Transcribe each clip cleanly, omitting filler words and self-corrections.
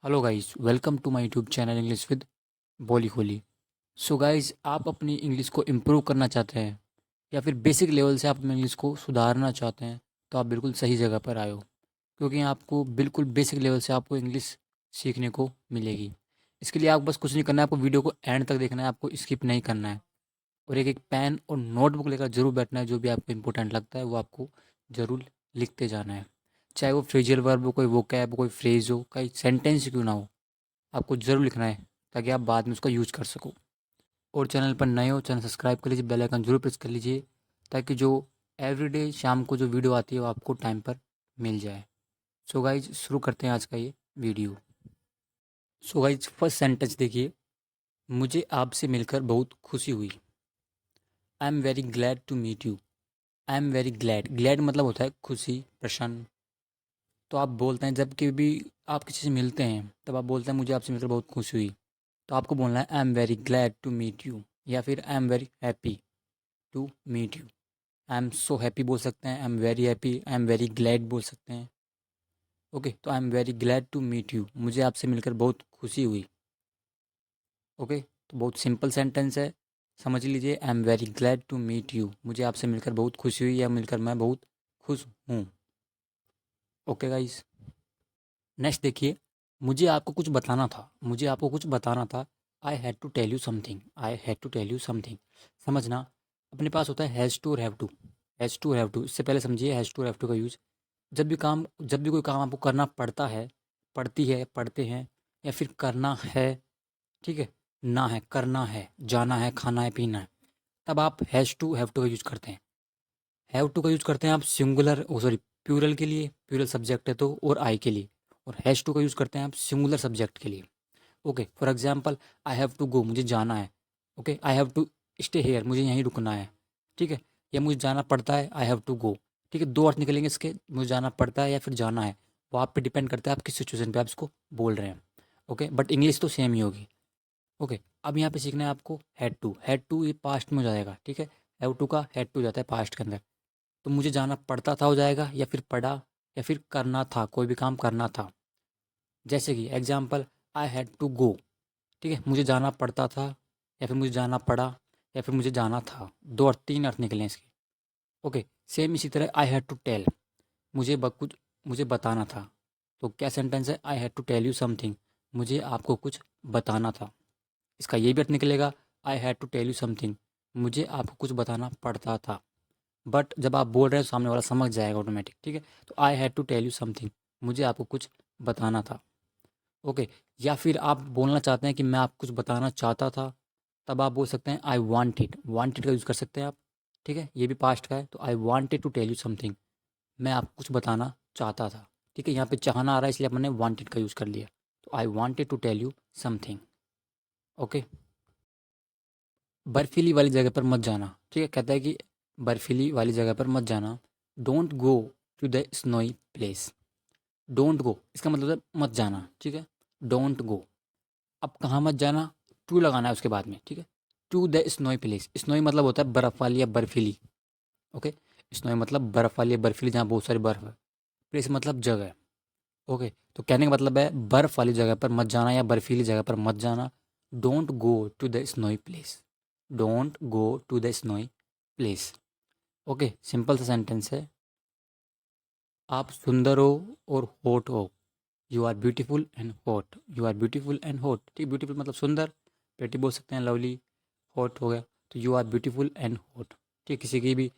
Hello guys, welcome to my YouTube channel English with Boli Kholi. So guys, आप अपनी English को improve करना चाहते हैं या फिर बेसिक लेवल से आप अपनी इंग्लिश को सुधारना चाहते हैं तो आप बिल्कुल सही जगह पर आए हो, क्योंकि आपको बिल्कुल बेसिक लेवल से आपको इंग्लिश सीखने को मिलेगी। इसके लिए आपको बस कुछ नहीं करना है, आपको वीडियो को एंड तक देखना है, आपको स्किप नहीं करना है और एक एक पेन और नोटबुक लेकर ज़रूर बैठना है। जो भी आपको इंपॉर्टेंट लगता है वो आपको ज़रूर लिखते जाना है, चाहे वो फ्रेजियल वर्ब हो, कोई वोकैब, कोई फ्रेज हो, कोई सेंटेंस क्यों ना हो, आपको ज़रूर लिखना है ताकि आप बाद में उसका यूज कर सको। और चैनल पर नए हो, चैनल सब्सक्राइब कर लीजिए, बेल आइकन जरूर प्रेस कर लीजिए ताकि जो एवरीडे शाम को जो वीडियो आती है वो आपको टाइम पर मिल जाए। सो गाइज, शुरू करते हैं आज का ये video. So guys, first sentence देखिए, मुझे आपसे मिलकर बहुत खुशी हुई। I am very glad to meet you. I am very glad, glad मतलब होता है खुशी, प्रसन्न। तो आप बोलते हैं जब कभी भी आप किसी से मिलते हैं तब आप बोलते हैं मुझे आपसे मिलकर बहुत खुशी हुई, तो आपको बोलना है I am very glad to meet you, या फिर I am very happy to meet you. I am so happy बोल सकते हैं, I am very happy, I am very glad बोल सकते हैं। ओके, तो I am very glad to meet you, मुझे आपसे मिलकर बहुत खुशी हुई। ओके, तो बहुत सिंपल सेंटेंस है, समझ लीजिए। I am very glad to meet you, मुझे आपसे मिलकर बहुत खुशी हुई या मिलकर मैं बहुत खुश हूँ। ओके गाइस, नेक्स्ट देखिए, मुझे आपको कुछ बताना था, मुझे आपको कुछ बताना था। I had to tell you something, I had to tell you something. समझना, अपने पास होता है हैज़ टू और have to. Has to have to, इससे पहले समझिए हैज़ टू हैव टू का यूज़। जब भी कोई काम आपको करना पड़ता है, पड़ती है, पढ़ते हैं, या फिर करना है, ठीक है, ना है, करना है, जाना है, खाना है, पीना है, तब आप हैज़ टू हैव टू का यूज़ करते हैं। हैव टू का यूज़ करते हैं आप सिंगुलर, ओ सॉरी, प्लूरल के लिए, प्लूरल सब्जेक्ट है तो, और आई के लिए। और हैज़ टू का यूज़ करते हैं आप सिंगुलर सब्जेक्ट के लिए। Okay, for example, I have to go, मुझे जाना है। Okay, I have to stay here, मुझे यहीं रुकना है। ठीक है, या मुझे जाना पड़ता है, आई हैव टू गो। ठीक है, दो अर्थ निकलेंगे इसके, मुझे जाना पड़ता है या फिर जाना है। वो आप पे डिपेंड करता है आप किस सिचुएशन पे आप इसको बोल रहे हैं। ओके, बट इंग्लिश तो सेम ही होगी। ओके, अब यहाँ पे सीखना है आपको हैड टू। हैड टू ये पास्ट में हो जाएगा, ठीक है। हैव टू का हैड टू जाता है पास्ट के अंदर। तो मुझे जाना पड़ता था हो जाएगा, या फिर पड़ा, या फिर करना था, कोई भी काम करना था। जैसे कि example, I had to go, ठीक है, मुझे जाना पड़ता था, या फिर मुझे जाना पड़ा, या फिर मुझे जाना था। दो और तीन अर्थ निकले इसके। ओके, सेम इसी तरह आई हैड टू टेल, कुछ मुझे बताना था। तो क्या सेंटेंस है, I had to tell you something, मुझे आपको कुछ बताना था। इसका ये भी अर्थ निकलेगा, I had to tell you something, मुझे आपको कुछ बताना पड़ता था। बट जब आप बोल रहे हैं तो सामने वाला समझ जाएगा ऑटोमेटिक, ठीक है। तो I had to tell you something, मुझे आपको कुछ बताना था। ओके, या फिर आप बोलना चाहते हैं कि मैं आपको कुछ बताना चाहता था, तब आप बोल सकते हैं आई वांटेड, वांटेड का यूज़ कर सकते हैं आप। ठीक है, ये भी पास्ट का है, तो I wanted to tell you something, मैं आपको कुछ बताना चाहता था। ठीक है, यहाँ पे चाहना आ रहा है इसलिए मैंने वांटेड का यूज़ कर लिया। तो I wanted to tell you something. Okay, बर्फीली वाली जगह पर मत जाना, ठीक है, कहता है कि बर्फीली वाली जगह पर मत जाना। Don't go to the snowy place. Don't go इसका मतलब है मत जाना, ठीक है। डोंट गो, अब कहाँ मत जाना, टू लगाना है उसके बाद में, ठीक है। To the snowy place, snowy मतलब होता है बर्फ़ वाली या बर्फीली। ओके, स्नोई मतलब बर्फ़ वाली या बर्फीली जहाँ बहुत सारी बर्फ़ है। प्लेस मतलब जगह। ओके, तो कहने का मतलब है बर्फ़ वाली जगह पर मत जाना या बर्फीली जगह पर मत जाना। Don't go to the snowy place, don't go to the snowy place. Okay, simple सा सेंटेंस है। आप सुंदर हो और हॉट हो, you are beautiful and hot, you are beautiful and hot, ठीक, ब्यूटीफुल मतलब सुंदर, प्रेटी बोल सकते हैं, लवली, हॉट हो गया, तो you are beautiful and hot. ठीक, किसी की भी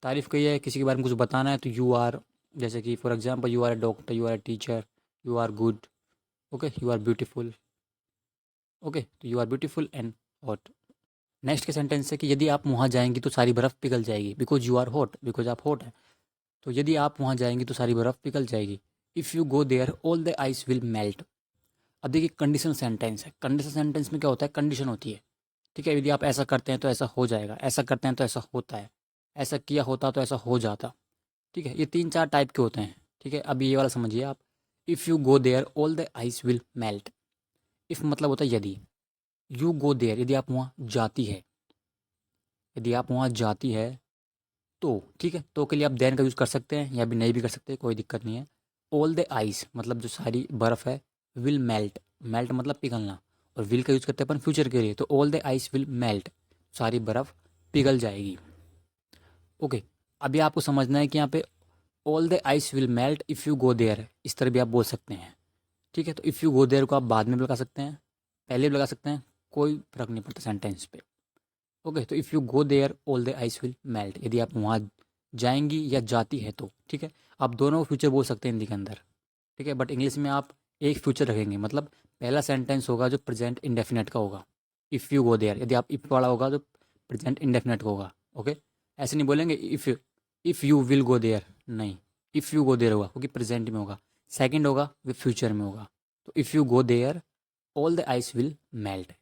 तारीफ़ की है, किसी के बारे में कुछ बताना है तो यू आर, जैसे कि for example you are a doctor, you are a teacher, you are good. Okay, you are beautiful. Okay, तो you are beautiful and hot. Next के सेंटेंस है कि यदि आप वहाँ जाएंगी तो सारी बर्फ़ पिघल जाएगी, because you are hot, because आप हॉट हैं। तो यदि आप वहाँ जाएंगी तो सारी बर्फ़ पिघल जाएगी। If you go there all the ice will melt. अब देखिए, कंडीशनल सेंटेंस है, कंडीशनल सेंटेंस में क्या होता है, कंडीशन होती है। ठीक है, यदि आप ऐसा करते हैं तो ऐसा हो जाएगा, ऐसा करते हैं तो ऐसा होता है, ऐसा किया होता तो ऐसा हो जाता। ठीक है, ये तीन चार टाइप के होते हैं। ठीक है, अब ये वाला समझिए आप, if you go there all the ice will melt. If मतलब होता है यदि, यू गो देयर यदि आप वहाँ जाती है, यदि आप वहाँ जाती है तो, ठीक है, तो के लिए आप देन का यूज़ कर सकते हैं या भी नहीं भी कर सकते, कोई दिक्कत नहीं है। ऑल द आइस मतलब जो सारी बर्फ़ है, विल मेल्ट, मेल्ट मतलब पिघलना, और विल का यूज़ करते हैं अपन फ्यूचर के लिए, तो all the ice will melt, सारी बर्फ़ पिघल जाएगी। ओके, अभी आपको समझना है कि यहाँ पे all the ice will melt if you go there, इस तरह भी आप बोल सकते हैं। ठीक है, तो इफ़ यू गो देयर को आप बाद में भी लगा सकते हैं, पहले भी लगा सकते हैं, कोई फर्क नहीं पड़ता सेंटेंस पे। ओके, तो if you go there all the ice will melt, यदि आप वहाँ जाएंगी या जाती है तो। ठीक है, आप दोनों फ्यूचर बोल सकते हैं हिंदी के अंदर। ठीक है, बट इंग्लिश में आप एक फ्यूचर रखेंगे, मतलब पहला सेंटेंस होगा जो प्रेजेंट इंडेफिनेट का होगा, इफ़ यू गो देयर, यदि आप इफ वाला होगा तो प्रेजेंट इंडेफिनेट का होगा। ओके, ऐसे नहीं बोलेंगे if you will go there, नहीं, इफ़ यू गो देयर होगा क्योंकि प्रेजेंट में होगा, सेकंड होगा वो फ्यूचर में होगा, तो if you go there all the ice will melt.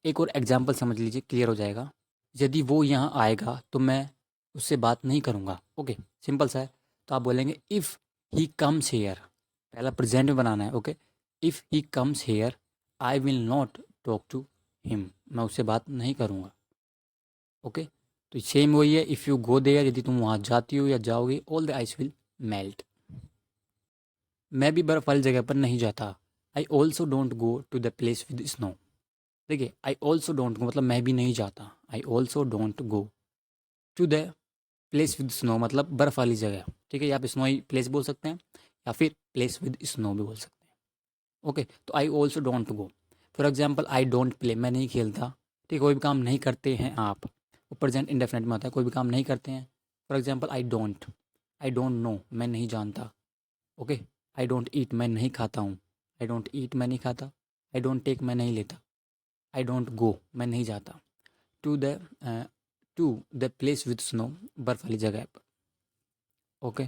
एक और एग्जाम्पल समझ लीजिए, क्लियर हो जाएगा। यदि वो यहाँ आएगा तो मैं उससे बात नहीं करूँगा। ओके, सिंपल सा है, तो आप बोलेंगे इफ़ ही कम्स हेयर, पहला प्रेजेंट में बनाना है। Okay, if he comes here I will not talk to him, मैं उससे बात नहीं करूँगा। ओके, तो सेम वही है, इफ़ यू गो देयर, यदि तुम वहाँ जाती हो या जाओगे, all the ice will melt. मैं भी बर्फ़ वाली जगह पर नहीं जाता, I also don't go to the place with snow. देखिए, आई ऑल्सो डोंट गो मतलब मैं भी नहीं जाता, I also don't go to the place with snow मतलब बर्फ़ वाली जगह। ठीक है, या आप स्नोई प्लेस बोल सकते हैं, या फिर प्लेस विद स्नो भी बोल सकते हैं। ओके, तो आई also don't go, for example I don't play, मैं नहीं खेलता। ठीक है, कोई भी काम नहीं करते हैं आप, वो प्रेजेंट इंडेफिनिट में आता है, कोई भी काम नहीं करते हैं। For example I don't know, मैं नहीं जानता। ओके, आई डोंट ईट, मैं नहीं खाता हूँ, आई डोंट ईट, मैं नहीं खाता। आई डोंट टेक, मैं नहीं लेता। आई डोंट गो, मैं नहीं जाता to the to the place with snow, बर्फ वाली जगह पर। ओके,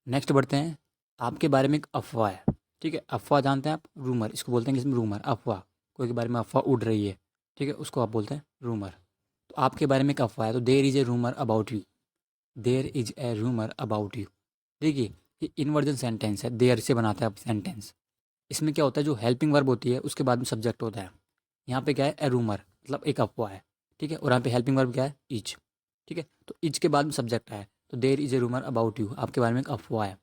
नेक्स्ट बढ़ते हैं। आपके बारे में एक अफवाह है। ठीक है, अफवाह जानते हैं आप, रूमर, इसको बोलते हैं, इसमें रूमर, अफवाह, कोई के बारे में अफवाह उड़ रही है। ठीक है, उसको आप बोलते हैं रूमर। तो आपके बारे में एक अफवाह है, तो there is a rumour about you, there is a rumour about you. देखिए, ये इनवर्जन सेंटेंस है, देयर से बनाता है आप सेंटेंस। इसमें क्या होता है, जो हेल्पिंग वर्ब होती है उसके बाद में सब्जेक्ट होता है। यहाँ पे क्या है, ए रूमर मतलब एक अफवाह है। ठीक है, और यहाँ पे हेल्पिंग वर्ब क्या है, इज। ठीक है, तो इज के बाद में सब्जेक्ट है, तो there is a rumour about you, आपके बारे में एक अफवाह है।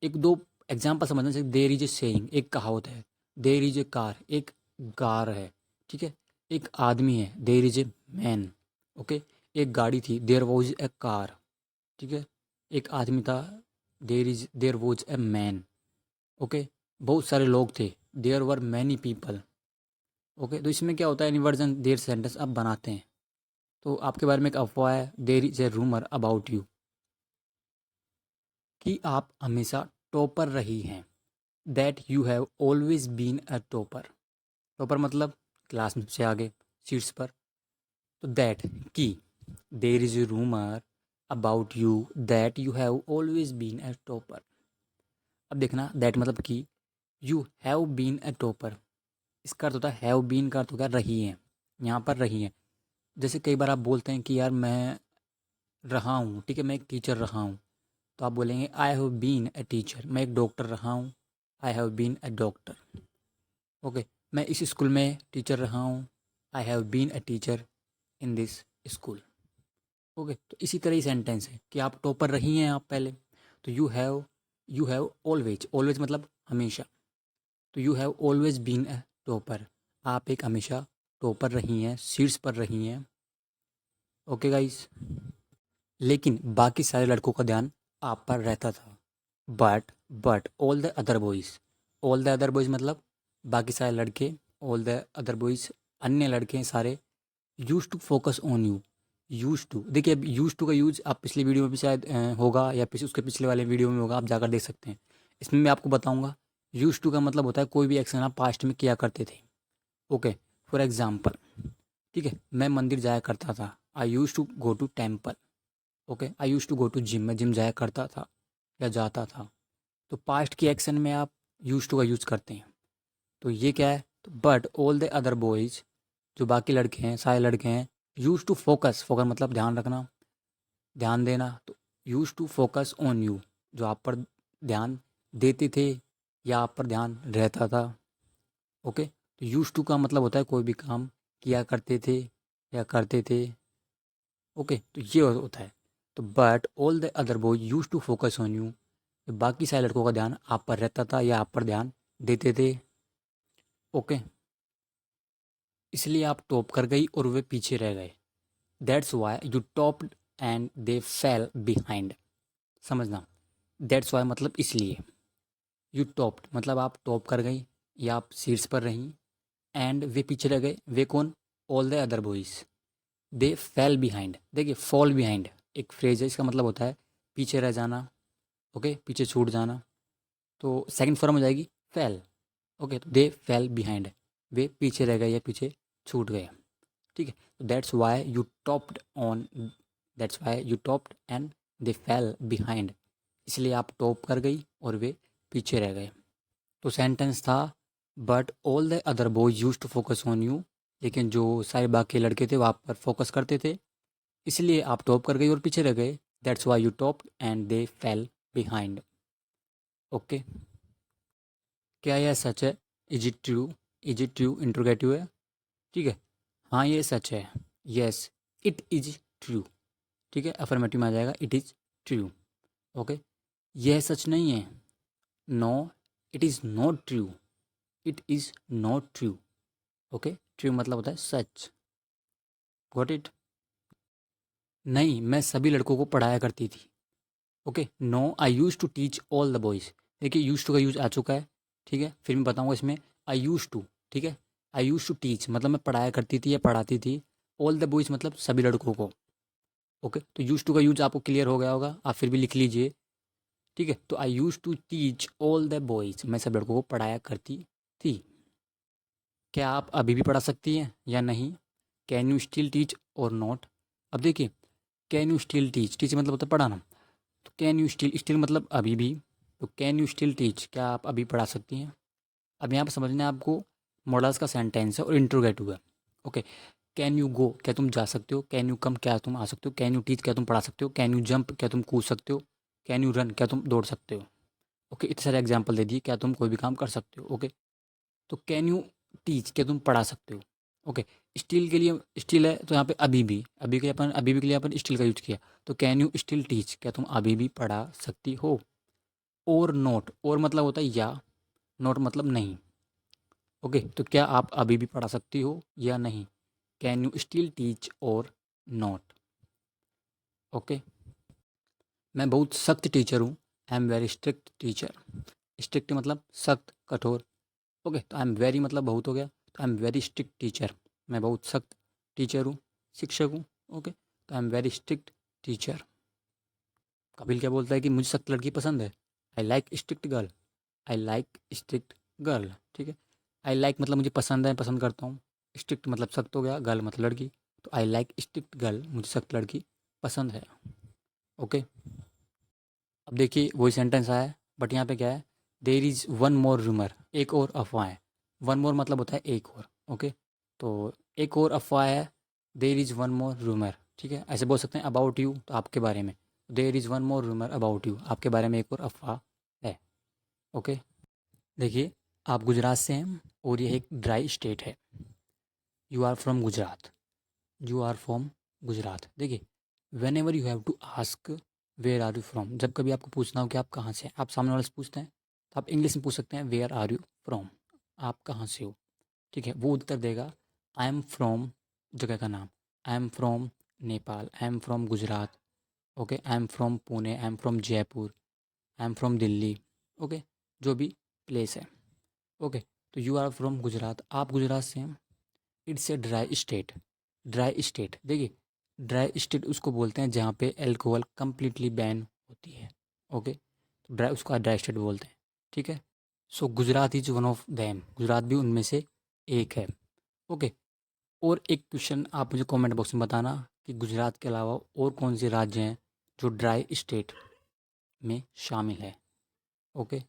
एक दो एग्जाम्पल समझना चाहिए, देर इज ए सेइंग, एक कहावत है। देर इज ए कार, एक कार है। ठीक है, एक आदमी है, there is a man. Okay, एक गाड़ी थी, देर वॉज ए कार। ठीक है, एक आदमी था, there was a man. Okay, बहुत सारे लोग थे, there were many people. Okay, तो इसमें क्या होता है, इन्वर्जन देयर सेंटेंस आप बनाते हैं। तो आपके बारे में एक अफवाह है, there is a rumour about you, कि आप हमेशा टॉपर रही हैं। That you have always been a topper, topper मतलब क्लास में सबसे आगे, सीट्स पर। तो दैट, की, there is a rumour about you that you have always been a topper. अब देखना, दैट मतलब कि, you have been a topper, इसका अर्थ होता है, हैव बीन का अर्थ होता है रही हैं, यहाँ पर रही हैं। जैसे कई बार आप बोलते हैं कि यार मैं रहा हूँ, ठीक है, मैं एक टीचर रहा हूँ, तो आप बोलेंगे I have been a teacher, मैं एक डॉक्टर रहा हूँ, I have been a doctor. Okay, मैं इस स्कूल में टीचर रहा हूँ, I have been a teacher in this school. Okay, तो इसी तरह ही सेंटेंस है कि आप टॉपर रही हैं आप पहले, तो यू हैव ऑलवेज, ऑलवेज मतलब हमेशा, तो you have always been a topper, आप एक हमेशा टॉपर रही हैं, सीट्स पर रही हैं। ओके गाइस, लेकिन बाकी सारे लड़कों का ध्यान आप पर रहता था। But all the other boys, all the other boys मतलब बाकी सारे लड़के, ऑल द अदर बॉयज़ अन्य लड़के सारे, use to focus on you. Use to, देखिए अब यूज टू का यूज आप पिछली वीडियो में भी शायद होगा, या उसके पिछले वाले वीडियो में होगा, आप जाकर देख सकते हैं। इसमें मैं आपको बताऊंगा, यूज टू का मतलब होता है कोई भी एक्शन आप पास्ट में किया करते थे। ओके, फॉर एग्जाम्पल, ठीक है, मैं मंदिर जाया करता था, I used to go to temple. Okay, I used to go to gym, मैं जिम जाया करता था या जाता था। तो पास्ट की एक्शन में आप यूज टू का यूज़ करते हैं। तो ये क्या है, तो but all the other boys, जो बाकी लड़के हैं, सारे लड़के हैं, यूज टू फोकस, फोकस मतलब ध्यान रखना, ध्यान देना, तो use to focus on you, जो आप पर ध्यान देते थे या आप पर ध्यान रहता था। ओके, तो यूज टू का मतलब होता है कोई भी काम किया करते थे या करते थे। ओके, तो ये होता है। तो but all the other boy use to focus on you, तो बाकी सारे लड़कों का ध्यान आप पर रहता था या आप पर ध्यान देते थे। ओके, इसलिए आप टॉप कर गई और वे पीछे रह गए। That's why you topped and they fail behind. समझना, दैट्स वाई मतलब इसलिए, यू टॉप्ड मतलब आप टॉप कर गई या आप शीर्ष पर रहीं, एंड वे पीछे रह गए। वे कौन? All the other boys. They fail behind, देखिए फॉल बिहाइंड एक फ्रेज है, इसका मतलब होता है पीछे रह जाना। ओके, पीछे छूट जाना। तो सेकंड फॉर्म हो जाएगी फेल। ओके, तो दे फेल बिहाइंड, वे पीछे रह गए या पीछे छूट गए। ठीक है, तो that's why you topped on, that's why you topped and they fail behind, इसलिए आप टॉप कर गई और वे पीछे रह गए। तो सेंटेंस था but all the other boys use to focus on you, लेकिन जो सारे बाकी लड़के थे वो आप पर फोकस करते थे, इसलिए आप टॉप कर गई और पीछे रह गए। That's why you topped and they fail behind. Okay, क्या यह सच है? Is it true? Is it true interrogative है। ठीक है, हाँ ये सच है। Yes it is true. ठीक है, अफर्मेटिव में आ जाएगा इट इज़ ट्रू। ओके, यह सच नहीं है। No it is not true. It is not true. Okay, true मतलब होता है सच। Got it? नहीं, मैं सभी लड़कों को पढ़ाया करती थी। Okay, no I use to teach all the boys. देखिए यूज़ टू का यूज़ आ चुका है। ठीक है, फिर मैं बताऊँगा इसमें आई यूज़ टू। ठीक है, आई यूज़ टू टीच मतलब मैं पढ़ाया करती थी या पढ़ाती थी। ऑल द बॉयज़ मतलब सभी लड़कों को। ओके, तो यूज़ टू का यूज़ आपको क्लियर हो गया होगा, आप फिर भी लिख लीजिए। ठीक है, तो I use to teach all the boys, मैं सब लड़कों को पढ़ाया करती थी। क्या आप अभी भी पढ़ा सकती हैं या नहीं? कैन यू स्टिल टीच और नॉट? अब देखिए, can you still teach, teach मतलब होता है पढ़ाना। तो कैन यू स्टिल, स्टिल मतलब अभी भी, तो कैन यू स्टिल टीच, क्या आप अभी पढ़ा सकती हैं? अब यहाँ पर समझना है आपको, मॉडल्स का सेंटेंस है और इंट्रोगेटिव है। ओके, कैन यू गो, क्या तुम जा सकते हो? कैन यू कम, क्या तुम आ सकते हो? कैन यू टीच, क्या तुम पढ़ा सकते हो? कैन यू जंप, क्या तुम कूद सकते हो? कैन यू रन, क्या तुम दौड़ सकते हो? ओके, इतने सारे एग्जाम्पल दे दिए, क्या तुम कोई भी काम कर सकते हो? ओके, तो कैन यू टीच, क्या तुम पढ़ा सकते हो? ओके, स्टिल के लिए, स्टिल है तो यहाँ पे अभी भी, अभी के लिए अपन, अभी भी के लिए अपन स्टिल का यूज किया। तो कैन यू स्टिल टीच, क्या तुम अभी भी पढ़ा सकती हो? और नोट, और मतलब होता है या, नोट मतलब नहीं। ओके, तो क्या आप अभी भी पढ़ा सकती हो या नहीं? कैन यू स्टिल टीच और नॉट? ओके, मैं बहुत सख्त टीचर हूँ। आई am very strict teacher. Strict मतलब सख्त, कठोर। ओके, तो आई एम वेरी मतलब बहुत हो गया, तो I am very strict teacher, मैं बहुत सख्त टीचर हूँ, शिक्षक हूँ। ओके, तो I am very strict teacher. Kapil क्या बोलता है कि मुझे सख्त लड़की पसंद है। I like strict girl. I like strict girl. ठीक है, आई लाइक मतलब मुझे पसंद है, पसंद करता हूँ। स्ट्रिक्ट मतलब सख्त हो गया, गर्ल मतलब लड़की। तो आई लाइक स्ट्रिक्ट गर्ल, मुझे सख्त लड़की पसंद है। ओके, अब देखिए वही सेंटेंस आया है, बट यहाँ पे क्या है, there is one more rumour, एक और अफवाह है। वन मोर मतलब होता है एक और। ओके, तो एक और अफवाह है, there is one more rumour. ठीक है, ऐसे बोल सकते हैं अबाउट यू, तो आपके बारे में, there is one more rumour about you, आपके बारे में एक और अफवाह है। ओके, देखिए आप गुजरात से हैं और ये एक ड्राई स्टेट है। You are from Gujarat. You are from Gujarat. देखिए, whenever you have to ask where are you from, जब कभी आपको पूछना हो कि आप कहाँ से हैं, आप सामने वाले से पूछते हैं, तो आप इंग्लिश में पूछ सकते हैं वेयर आर यू फ्रॉम, आप कहाँ से हो। ठीक है, वो उत्तर देगा आई एम फ्रॉम, जगह का नाम, I am from Nepal, I am from Gujarat. Okay, I am from Pune, I am from Jaipur, I am from Delhi. Okay, जो भी प्लेस है। ओके, तो यू आर फ्रॉम गुजरात, आप गुजरात से हैं। It's a dry state. Dry state, देखिए ड्राई स्टेट उसको बोलते हैं जहाँ पे अल्कोहल कम्प्लीटली बैन होती है। ओके, तो ड्राई, उसको ड्राई स्टेट बोलते हैं। ठीक है, so Gujarat is one of them, Gujarat भी उनमें से एक है। ओके, और एक क्वेश्चन आप मुझे कमेंट बॉक्स में बताना कि गुजरात के अलावा और कौन से राज्य हैं जो ड्राई स्टेट में शामिल है। ओके,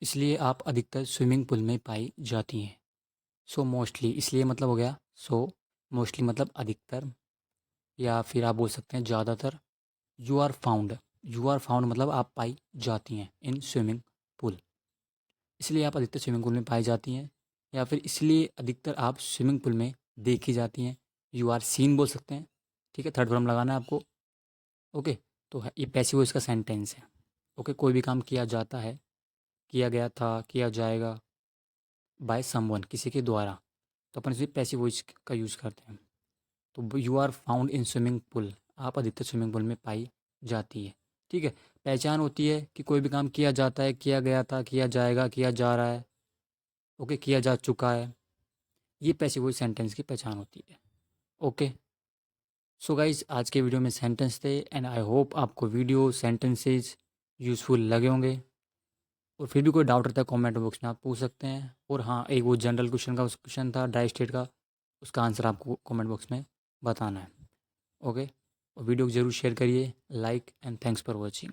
इसलिए आप अधिकतर स्विमिंग पूल में पाई जाती हैं। सो मोस्टली, इसलिए मतलब हो गया सो, मोस्टली मतलब अधिकतर, या फिर आप बोल सकते हैं ज़्यादातर। You are found, you are found मतलब आप पाई जाती हैं इन स्विमिंग पूल, इसलिए आप अधिकतर स्विमिंग पूल में पाई जाती हैं, या फिर इसलिए अधिकतर आप स्विमिंग पूल में देखी जाती हैं। यू आर सीन बोल सकते हैं। ठीक है, थर्ड फॉर्म लगाना है आपको। ओके, तो ये पैसिव वॉइस का सेंटेंस है। ओके, कोई भी काम किया जाता है, किया गया था, किया जाएगा, बाय समवन, किसी के द्वारा, तो अपन इसे पैसिव वॉइस का यूज़ करते हैं। तो you are found in swimming pool, आप अधिकतर स्विमिंग पूल में पाई जाती है। ठीक है। पहचान होती है कि कोई भी काम किया जाता है, किया गया था, किया जाएगा, किया जा रहा है, ओके, किया जा चुका है। ये पैसिव वॉइस सेंटेंस की पहचान होती है। ओके। सो गाइज, आज के वीडियो में सेंटेंस थे एंड आई होप आपको वीडियो सेंटेंसेस यूज़फुल लगे होंगे। और फिर भी कोई डाउट रहता है कमेंट बॉक्स में आप पूछ सकते हैं। और हाँ, एक वो जनरल क्वेश्चन का क्वेश्चन था ड्राई स्टेट का, उसका आंसर आपको कमेंट बॉक्स में बताना है। ओके। और वीडियो को ज़रूर शेयर करिए, like and thanks for watching.